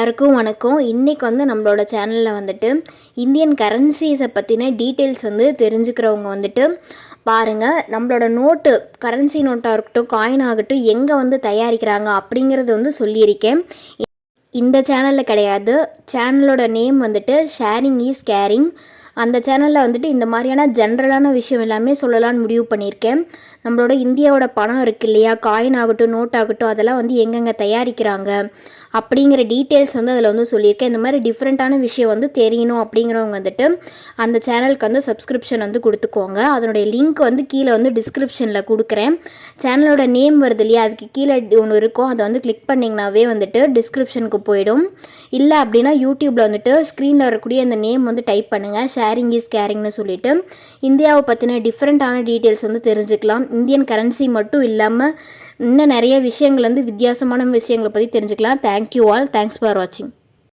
எல்லாருக்கும் வணக்கம். இன்றைக்கி நம்மளோட சேனலில் இந்தியன் கரன்சிஸை பற்றின டீட்டெயில்ஸ் தெரிஞ்சுக்கிறவங்க பாருங்கள். நம்மளோட நோட்டு, கரன்சி நோட்டாக இருக்கட்டும், காயின் ஆகட்டும், எங்கே தயாரிக்கிறாங்க அப்படிங்கிறது சொல்லியிருக்கேன். இந்த சேனலில் கிடையாது. சேனலோட நேம் ஷேரிங் இஸ் கேரிங். அந்த சேனலில் இந்த மாதிரியான ஜென்ரலான விஷயம் எல்லாமே சொல்லலான்னு முடிவு பண்ணியிருக்கேன். நம்மளோட இந்தியாவோட பணம் இருக்குது இல்லையா, காயின் ஆகட்டும், நோட் ஆகட்டும், அதெல்லாம் எங்கெங்கே தயாரிக்கிறாங்க அப்படிங்கிற டீட்டெயில்ஸ் அதில் சொல்லியிருக்கேன். இந்த மாதிரி டிஃப்ரெண்ட்டான விஷயம் தெரியணும் அப்படிங்கிறவங்க அந்த சேனலுக்கு சப்ஸ்கிரிப்ஷன் கொடுத்துக்கோங்க. அதனுடைய லிங்க் கீழே டிஸ்கிரிப்ஷனில் கொடுக்குறேன். சேனலோட நேம் வருது இல்லையா, அதுக்கு கீழே ஒன்று இருக்கும். அதை கிளிக் பண்ணிங்கனாவே டிஸ்கிரிப்ஷனுக்கு போயிடும். இல்லை அப்படின்னா யூடியூப்பில் ஸ்க்ரீனில் வரக்கூடிய அந்த நேம் டைப் பண்ணுங்கள், ஷேரிங் இஸ் கேரிங்னு சொல்லிட்டு இந்தியாவை பற்றின டிஃப்ரெண்ட்டான டீட்டெயில்ஸ் தெரிஞ்சுக்கலாம். இந்தியன் கரன்சி மட்டும் இல்லாமல் இன்னும் நிறைய விஷயங்கள் வித்தியாசமான விஷயங்களை பற்றி தெரிஞ்சுக்கலாம். Thank you all. தேங்க்ஸ் ஃபார் வாட்சிங்.